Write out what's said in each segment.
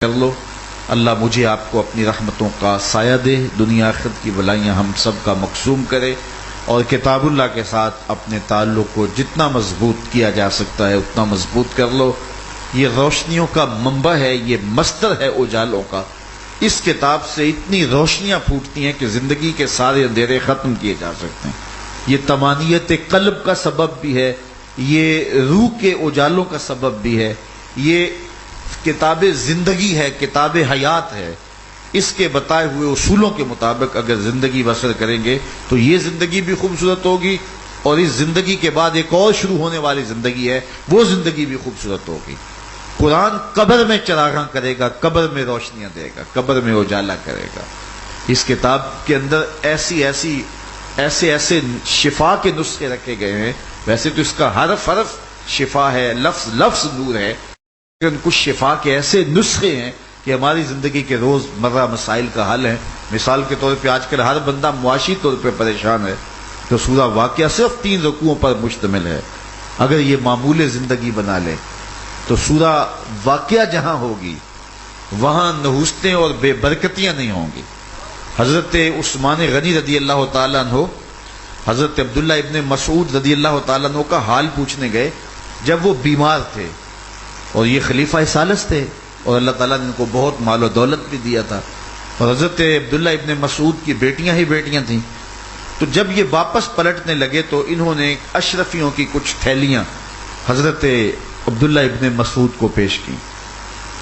کر لو۔ اللہ مجھے آپ کو اپنی رحمتوں کا سایہ دے، دنیا آخرت کی بلائیاں ہم سب کا مقسوم کرے، اور کتاب اللہ کے ساتھ اپنے تعلق کو جتنا مضبوط کیا جا سکتا ہے اتنا مضبوط کر لو۔ یہ روشنیوں کا منبع ہے، یہ مصدر ہے اجالوں کا۔ اس کتاب سے اتنی روشنیاں پھوٹتی ہیں کہ زندگی کے سارے اندھیرے ختم کیے جا سکتے ہیں۔ یہ طمانیت قلب کا سبب بھی ہے، یہ روح کے اجالوں کا سبب بھی ہے، یہ کتاب زندگی ہے، کتاب حیات ہے۔ اس کے بتائے ہوئے اصولوں کے مطابق اگر زندگی بسر کریں گے تو یہ زندگی بھی خوبصورت ہوگی، اور اس زندگی کے بعد ایک اور شروع ہونے والی زندگی ہے، وہ زندگی بھی خوبصورت ہوگی۔ قرآن قبر میں چراغاں کرے گا، قبر میں روشنیاں دے گا، قبر میں اجالا کرے گا۔ اس کتاب کے اندر ایسے شفا کے نسخے رکھے گئے ہیں۔ ویسے تو اس کا حرف حرف شفا ہے، لفظ لفظ نور ہے، لیکن کچھ شفا کے ایسے نسخے ہیں کہ ہماری زندگی کے روز مرہ مسائل کا حل ہے۔ مثال کے طور پہ آج کل ہر بندہ معاشی طور پہ پریشان ہے، تو سورہ واقعہ صرف 3 رکوعوں پر مشتمل ہے۔ اگر یہ معمول زندگی بنا لے تو سورہ واقعہ جہاں ہوگی وہاں نحوستیں اور بے برکتیاں نہیں ہوں گی۔ حضرت عثمان غنی رضی اللہ تعالیٰ عنہ حضرت عبداللہ ابن مسعود رضی اللہ تعالیٰ عنہ کا حال پوچھنے گئے جب وہ بیمار تھے، اور یہ خلیفہ ثالث تھے، اور اللہ تعالیٰ نے ان کو بہت مال و دولت بھی دیا تھا، اور حضرت عبداللہ ابن مسعود کی بیٹیاں ہی بیٹیاں تھیں۔ تو جب یہ واپس پلٹنے لگے تو انہوں نے اشرفیوں کی کچھ تھیلیاں حضرت عبداللہ ابن مسعود کو پیش کی۔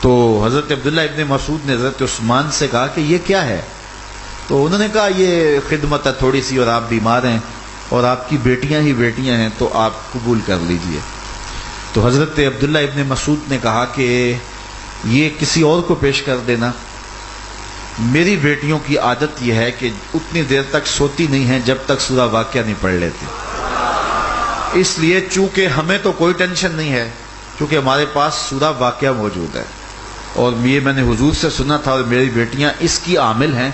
تو حضرت عبداللہ ابن مسعود نے حضرت عثمان سے کہا کہ یہ کیا ہے؟ تو انہوں نے کہا یہ خدمت ہے تھوڑی سی، اور آپ بیمار ہیں اور آپ کی بیٹیاں ہی بیٹیاں ہیں، تو آپ قبول کر لیجئے۔ تو حضرت عبداللہ ابن مسعود نے کہا کہ یہ کسی اور کو پیش کر دینا، میری بیٹیوں کی عادت یہ ہے کہ اتنی دیر تک سوتی نہیں ہیں جب تک سورہ واقعہ نہیں پڑھ لیتی، اس لیے چونکہ ہمیں تو کوئی ٹینشن نہیں ہے، کیونکہ ہمارے پاس سورہ واقعہ موجود ہے، اور یہ میں نے حضور سے سنا تھا، اور میری بیٹیاں اس کی عامل ہیں،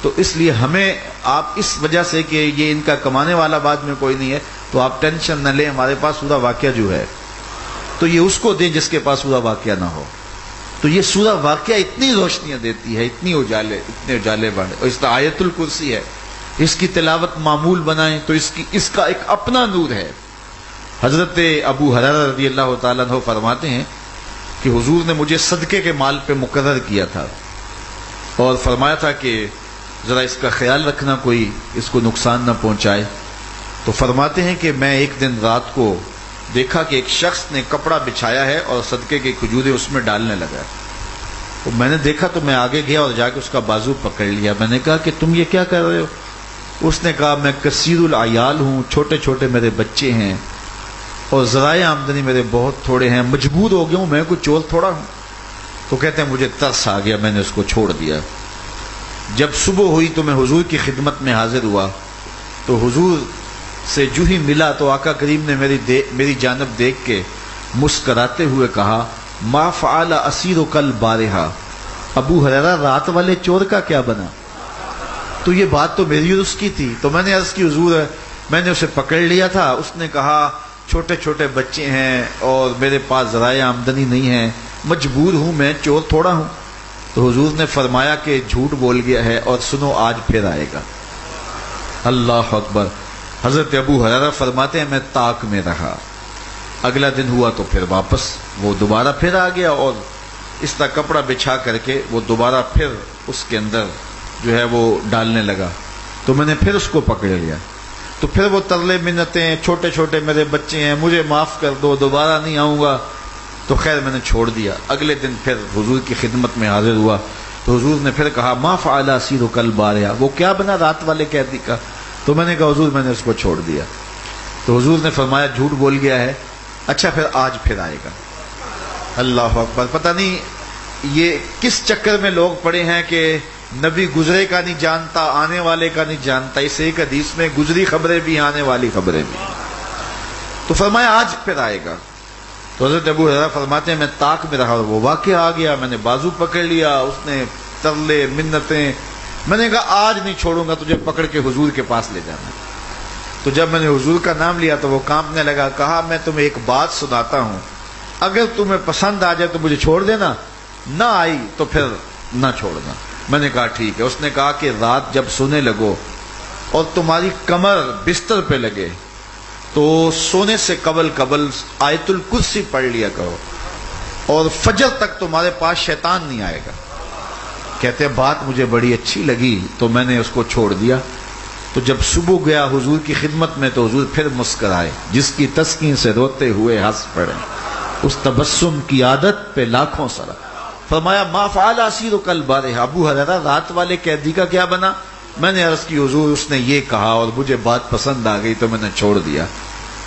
تو اس لیے ہمیں آپ اس وجہ سے کہ یہ ان کا کمانے والا بعد میں کوئی نہیں ہے تو آپ ٹینشن نہ لیں، ہمارے پاس سورہ واقعہ جو ہے تو یہ اس کو دیں جس کے پاس سورہ واقعہ نہ ہو۔ تو یہ سورہ واقعہ اتنی روشنیاں دیتی ہے، اتنے اجالے بڑھے، اور اس کا آیت الکرسی ہے، اس کی تلاوت معمول بنائیں تو اس کا ایک اپنا نور ہے۔ حضرت ابو ہریرہ رضی اللہ تعالیٰ عنہ فرماتے ہیں کہ حضور نے مجھے صدقے کے مال پہ مقرر کیا تھا، اور فرمایا تھا کہ ذرا اس کا خیال رکھنا، کوئی اس کو نقصان نہ پہنچائے۔ تو فرماتے ہیں کہ میں ایک دن رات کو دیکھا کہ ایک شخص نے کپڑا بچھایا ہے اور صدقے کی کھجوریں اس میں ڈالنے لگا ہے۔ تو میں نے دیکھا تو میں آگے گیا اور جا کے اس کا بازو پکڑ لیا۔ میں نے کہا کہ تم یہ کیا کر رہے ہو؟ اس نے کہا میں کثیر العیال ہوں، چھوٹے چھوٹے میرے بچے ہیں، اور ذرائع آمدنی میرے بہت تھوڑے ہیں، مجبور ہو گیا ہوں، میں کوئی چور تھوڑا ہوں۔ تو کہتے ہیں مجھے ترس آ گیا، میں نے اس کو چھوڑ دیا۔ جب صبح ہوئی تو میں حضور کی خدمت میں حاضر ہوا، تو حضور سے جو ہی ملا تو آقا کریم نے میری جانب دیکھ کے مسکراتے ہوئے کہا ما فعل اسیرک البارحہ، ابو ہریرہ رات والے چور کا کیا بنا؟ تو یہ بات تو میری اور اس کی تھی۔ تو میں نے عرض کی حضور میں نے اسے پکڑ لیا تھا، اس نے کہا چھوٹے چھوٹے بچے ہیں اور میرے پاس ذرائع آمدنی نہیں ہے، مجبور ہوں، میں چور تھوڑا ہوں۔ تو حضور نے فرمایا کہ جھوٹ بول گیا ہے، اور سنو آج پھر آئے گا۔ اللہ اکبر۔ حضرت ابو ہریرہ فرماتے ہیں میں طاق میں رہا، اگلا دن ہوا تو پھر واپس وہ دوبارہ پھر آ گیا، اور اس طرح کپڑا بچھا کر کے وہ دوبارہ پھر اس کے اندر جو ہے وہ ڈالنے لگا۔ تو میں نے پھر اس کو پکڑ لیا، تو پھر وہ ترلے منتیں، چھوٹے چھوٹے میرے بچے ہیں، مجھے معاف کر دو، دوبارہ نہیں آؤں گا۔ تو خیر میں نے چھوڑ دیا۔ اگلے دن پھر حضور کی خدمت میں حاضر ہوا تو حضور نے پھر کہا ما فعل اسیرک البارحہ، وہ کیا بنا رات والے قیدی کا؟ تو میں نے کہا حضور میں نے اس کو چھوڑ دیا۔ تو حضور نے فرمایا جھوٹ بول گیا ہے، اچھا پھر آج پھر آئے گا۔ اللہ اکبر۔ پتہ نہیں یہ کس چکر میں لوگ پڑے ہیں کہ نبی گزرے کا نہیں جانتا، آنے والے کا نہیں جانتا۔ اس ایک حدیث میں گزری خبریں بھی، آنے والی خبریں بھی۔ تو فرمایا آج پھر آئے گا۔ تو حضرت ابو ہریرہ فرماتے ہیں میں طاق میں رہا اور وہ واقعہ آ گیا، میں نے بازو پکڑ لیا، اس نے ترلے منتیں، میں نے کہا آج نہیں چھوڑوں گا تجھے، پکڑ کے حضور کے پاس لے جانا۔ تو جب میں نے حضور کا نام لیا تو وہ کانپنے لگا، کہا میں تمہیں ایک بات سناتا ہوں، اگر تمہیں پسند آ جائے تو مجھے چھوڑ دینا، نہ آئی تو پھر نہ چھوڑنا۔ میں نے کہا ٹھیک ہے۔ اس نے کہا کہ رات جب سونے لگو اور تمہاری کمر بستر پہ لگے تو سونے سے قبل آیت الکرسی پڑھ لیا کرو اور فجر تک تمہارے پاس شیطان نہیں آئے گا۔ کہتے ہیں بات مجھے بڑی اچھی لگی تو میں نے اس کو چھوڑ دیا۔ تو جب صبح گیا حضور کی خدمت میں تو حضور پھر مسکرائے، جس کی تسکین سے روتے ہوئے ہنس پڑے، اس تبسم کی عادت پہ لاکھوں سرا۔ فرمایا ما فعل اسیرک البارحہ، ابو ہریرہ رات والے قیدی کا کیا بنا؟ میں نے عرض کی حضور اس نے یہ کہا اور مجھے بات پسند آ گئی تو میں نے چھوڑ دیا۔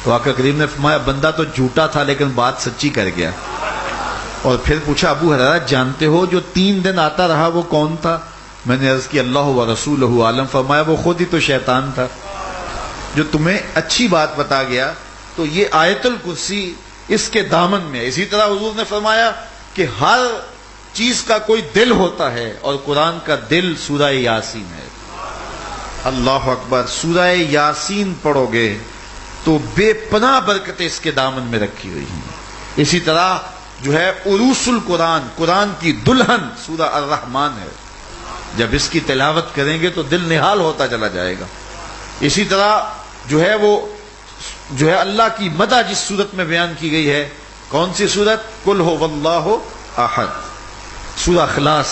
تو آقا کریم نے فرمایا بندہ تو جھوٹا تھا لیکن بات سچی کر گیا۔ اور پھر پوچھا ابو ہریرہ جانتے ہو جو 3 دن آتا رہا وہ کون تھا؟ میں نے عرض کی اللہ و رسولہ عالم۔ فرمایا وہ خود ہی تو شیطان تھا جو تمہیں اچھی بات بتا گیا۔ تو یہ آیت الکرسی اس کے دامن میں ہے۔ اسی طرح حضور نے فرمایا کہ ہر چیز کا کوئی دل ہوتا ہے اور قرآن کا دل سورہ یاسین ہے۔ اللہ اکبر، سورہ یاسین پڑھو گے تو بے پناہ برکتیں اس کے دامن میں رکھی ہوئی ہیں۔ اسی طرح جو ہے عروس القرآن، قرآن کی دلہن سورہ الرحمن ہے، جب اس کی تلاوت کریں گے تو دل نہال ہوتا چلا جائے گا۔ اسی طرح جو ہے وہ جو ہے اللہ کی مدح جس صورت میں بیان کی گئی ہے، کون سی صورت؟ قل ھو اللہ احد، سورہ اخلاص،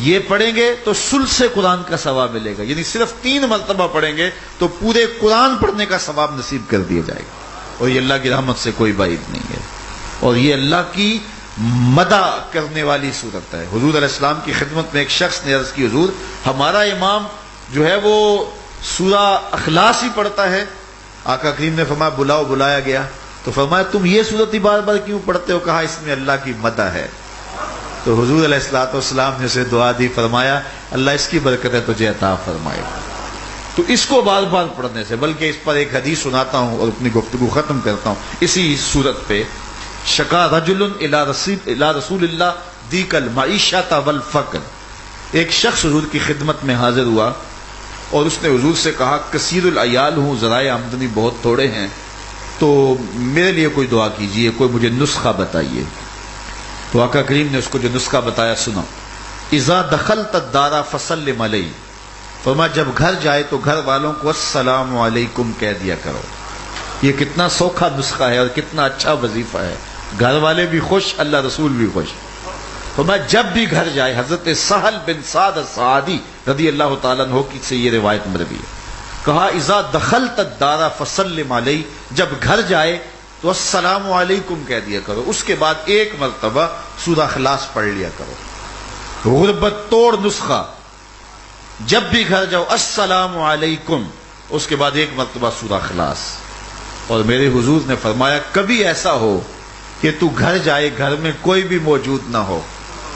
یہ پڑھیں گے تو ثلث قرآن کا ثواب ملے گا، یعنی صرف 3 مرتبہ پڑھیں گے تو پورے قرآن پڑھنے کا ثواب نصیب کر دیا جائے گا، اور یہ اللہ کی رحمت سے کوئی بعید نہیں ہے، اور یہ اللہ کی مدح کرنے والی صورت ہے۔ حضور علیہ السلام کی خدمت میں ایک شخص نے عرض کی حضور ہمارا امام جو ہے وہ سورہ اخلاص ہی پڑھتا ہے۔ آقا کریم نے فرمایا بلاؤ، بلایا گیا تو فرمایا تم یہ صورت ہی بار بار کیوں پڑھتے ہو؟ کہا اس میں اللہ کی مدح ہے۔ تو حضور علیہ الصلوۃ والسلام نے اسے دعا دی، فرمایا اللہ اس کی برکتیں تجھے عطا فرمائے۔ تو اس کو بار بار پڑھنے سے، بلکہ اس پر ایک حدیث سناتا ہوں اور اپنی گفتگو ختم کرتا ہوں اسی صورت پہ۔ شکا رجل الی رسول اللہ دیک المعیشۃ والفقر، ایک شخص حضور کی خدمت میں حاضر ہوا اور اس نے حضور سے کہا کثیر العیال ہوں، ذرائع آمدنی بہت تھوڑے ہیں، تو میرے لیے کوئی دعا کیجئے، کوئی مجھے نسخہ بتائیے۔ تو آقا کریم نے اس کو جو نسخہ بتایا سنا، اذا دخلت الدار فسلم علیہ، فرمایا جب گھر جائے تو گھر والوں کو السلام علیکم کہہ دیا کرو۔ یہ کتنا سوکھا نسخہ ہے اور کتنا اچھا وظیفہ ہے، گھر والے بھی خوش، اللہ رسول بھی خوش۔ فرمایا جب بھی گھر جائے، حضرت سہل بن سعد الساعدی رضی اللہ تعالیٰ عنہ کی سے یہ روایت مروی ہے، کہا اذا دخلت الدار فسلم علیہ، جب گھر جائے تو السلام علیکم کہہ دیا کرو، اس کے بعد 1 مرتبہ سورہ اخلاص پڑھ لیا کرو۔ غربت توڑ نسخہ، جب بھی گھر جاؤ السلام علیکم، اس کے بعد 1 مرتبہ سورہ اخلاص۔ اور میرے حضور نے فرمایا کبھی ایسا ہو کہ تو گھر جائے، گھر میں کوئی بھی موجود نہ ہو،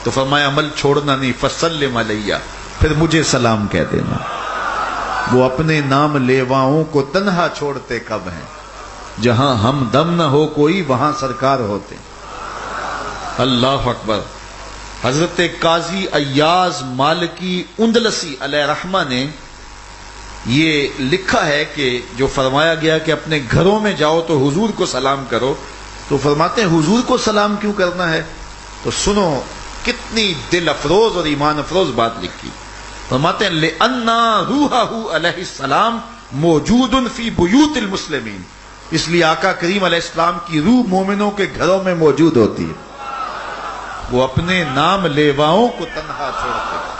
تو فرمایا عمل چھوڑنا نہیں، فسلم علیہ، پھر مجھے سلام کہہ دینا۔ وہ اپنے نام لیواؤں کو تنہا چھوڑتے کب ہیں، جہاں ہم دم نہ ہو کوئی وہاں سرکار ہوتے۔ اللہ اکبر۔ حضرت قاضی ایاز مالکی اندلسی علیہ رحمہ نے یہ لکھا ہے کہ جو فرمایا گیا کہ اپنے گھروں میں جاؤ تو حضور کو سلام کرو، تو فرماتے ہیں حضور کو سلام کیوں کرنا ہے؟ تو سنو کتنی دل افروز اور ایمان افروز بات لکھی۔ فرماتے ہیں لِأَنَّا رُوحَهُ علیہ السلام موجود فی بیوت المسلمین، اس لیے آقا کریم علیہ السلام کی روح مومنوں کے گھروں میں موجود ہوتی ہے۔ وہ اپنے نام لیواؤں کو تنہا چھوڑتے ہیں،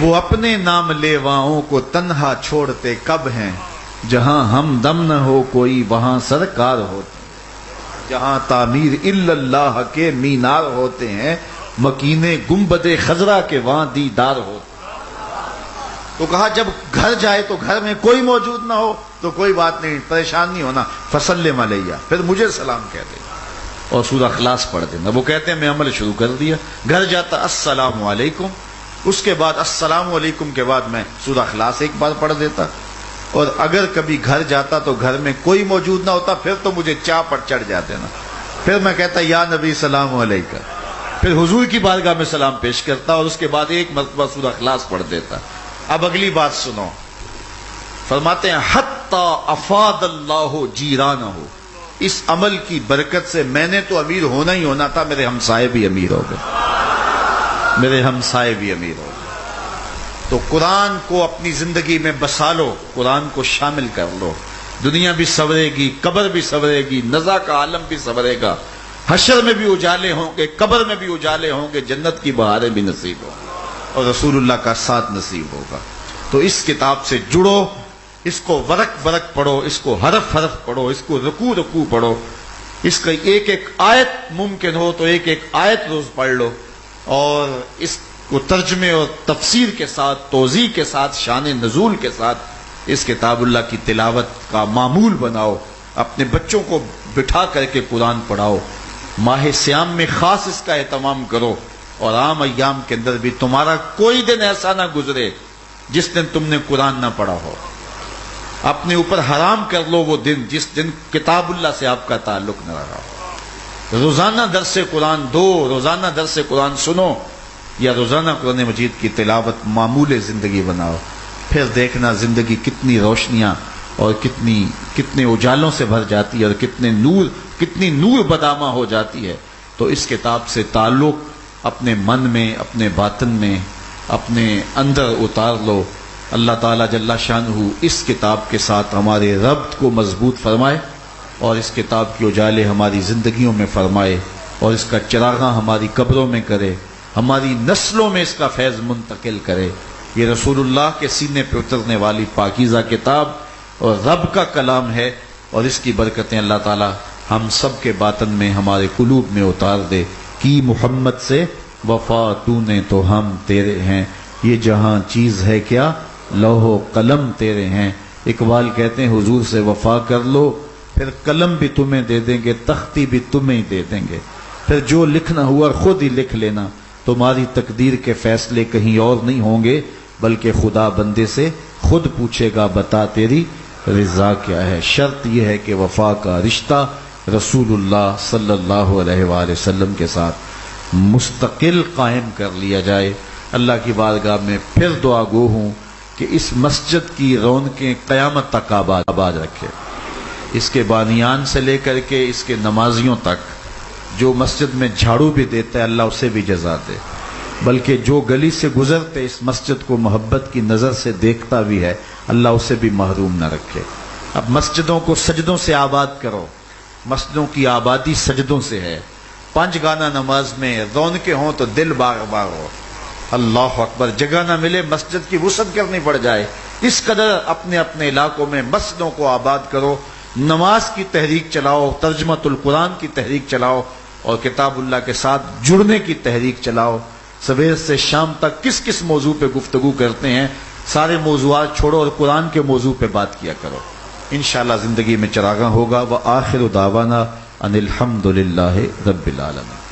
وہ اپنے نام لیواؤں کو تنہا چھوڑتے کب ہیں، جہاں ہم دم نہ ہو کوئی وہاں سرکار ہوتے ہیں، جہاں تعمیر الا اللہ کے مینار ہوتے ہیں، مکین گنبد خضرا کے وہاں دیدار ہوتے ہیں۔ تو کہا جب گھر جائے تو گھر میں کوئی موجود نہ ہو تو کوئی بات نہیں، پریشان نہیں ہونا، فسلم علیہ، پھر مجھے سلام کہہ دینا اور سورہ اخلاص پڑھ دینا۔ وہ کہتے ہیں میں عمل شروع کر دیا، گھر جاتا السلام علیکم، اس کے بعد السلام علیکم کے بعد میں سورہ اخلاص 1 بار پڑھ دیتا، اور اگر کبھی گھر جاتا تو گھر میں کوئی موجود نہ ہوتا پھر تو مجھے چاہ پر چڑھ جاتے نا، پھر میں کہتا یا نبی سلام علیکہ، پھر حضور کی بارگاہ میں سلام پیش کرتا اور اس کے بعد 1 مرتبہ سورہ اخلاص پڑھ دیتا۔ اب اگلی بات سنو، فرماتے ہیں حتی افاد اللہ جیرانہ، اس عمل کی برکت سے میں نے تو امیر ہونا ہی ہونا تھا، میرے ہمسائے بھی امیر ہو گئے، میرے ہمسائے بھی امیر ہو گئے۔ تو قرآن کو اپنی زندگی میں بسا لو، قرآن کو شامل کر لو، دنیا بھی سنورے گی، قبر بھی سنورے گی، نزا کا عالم بھی سنورے گا، حشر میں بھی اجالے ہوں گے، قبر میں بھی اجالے ہوں گے، جنت کی بہاریں بھی نصیب ہوں گی اور رسول اللہ کا ساتھ نصیب ہوگا۔ تو اس کتاب سے جڑو، اس کو ورق ورق پڑھو، اس کو حرف حرف پڑھو، اس کو رکوع رکوع پڑھو، اس کا ایک ایک آیت ممکن ہو تو ایک ایک آیت روز پڑھ لو، اور اس کو ترجمے اور تفسیر کے ساتھ، توضیح کے ساتھ، شان نزول کے ساتھ اس کتاب اللہ کی تلاوت کا معمول بناؤ، اپنے بچوں کو بٹھا کر کے قرآن پڑھاؤ، ماہ سیام میں خاص اس کا اہتمام کرو، اور عام ایام کے اندر بھی تمہارا کوئی دن ایسا نہ گزرے جس دن تم نے قرآن نہ پڑھا ہو۔ اپنے اوپر حرام کر لو وہ دن جس دن کتاب اللہ سے آپ کا تعلق نہ رہا ہو۔ روزانہ درس قرآن دو، روزانہ درس قرآن سنو، یا روزانہ قرآن مجید کی تلاوت معمول زندگی بناؤ، پھر دیکھنا زندگی کتنی روشنیاں اور کتنے اجالوں سے بھر جاتی ہے، اور کتنی نور بدامہ ہو جاتی ہے۔ تو اس کتاب سے تعلق اپنے من میں، اپنے باطن میں، اپنے اندر اتار لو۔ اللہ تعالیٰ جل شانہ اس کتاب کے ساتھ ہمارے ربط کو مضبوط فرمائے، اور اس کتاب کے اجالے ہماری زندگیوں میں فرمائے، اور اس کا چراغاں ہماری قبروں میں کرے، ہماری نسلوں میں اس کا فیض منتقل کرے۔ یہ رسول اللہ کے سینے پہ اترنے والی پاکیزہ کتاب اور رب کا کلام ہے، اور اس کی برکتیں اللہ تعالیٰ ہم سب کے باطن میں، ہمارے قلوب میں اتار دے۔ کی محمد سے وفا تو نے تو ہم تیرے ہیں، یہ جہاں چیز ہے کیا لوح و قلم تیرے ہیں۔ اقبال کہتے ہیں حضور سے وفا کر لو، پھر قلم بھی تمہیں دے دیں گے، تختی بھی تمہیں دے دیں گے، پھر جو لکھنا ہوا خود ہی لکھ لینا، تمہاری تقدیر کے فیصلے کہیں اور نہیں ہوں گے، بلکہ خدا بندے سے خود پوچھے گا بتا تیری رضا کیا ہے۔ شرط یہ ہے کہ وفا کا رشتہ رسول اللہ صلی اللہ علیہ وآلہ وسلم کے ساتھ مستقل قائم کر لیا جائے۔ اللہ کی بارگاہ میں پھر دعا گو ہوں کہ اس مسجد کی رونقیں قیامت تک آباد رکھے، اس کے بانیان سے لے کر کے اس کے نمازیوں تک، جو مسجد میں جھاڑو بھی دیتا ہے اللہ اسے بھی جزا دے، بلکہ جو گلی سے گزرتے اس مسجد کو محبت کی نظر سے دیکھتا بھی ہے اللہ اسے بھی محروم نہ رکھے۔ اب مسجدوں کو سجدوں سے آباد کرو، مسجدوں کی آبادی سجدوں سے ہے۔ 5 گانا نماز میں رونقیں ہوں تو دل باغ باغ ہو، اللہ اکبر، جگہ نہ ملے مسجد کی وسعت کرنی پڑ جائے، اس قدر اپنے اپنے علاقوں میں مسجدوں کو آباد کرو، نماز کی تحریک چلاؤ، ترجمۃ القرآن کی تحریک چلاؤ، اور کتاب اللہ کے ساتھ جڑنے کی تحریک چلاؤ۔ سویر سے شام تک کس کس موضوع پہ گفتگو کرتے ہیں، سارے موضوعات چھوڑو اور قرآن کے موضوع پہ بات کیا کرو، انشاءاللہ زندگی میں چراغاں ہوگا۔ وآخر دعوانا ان الحمد للہ رب العالمین۔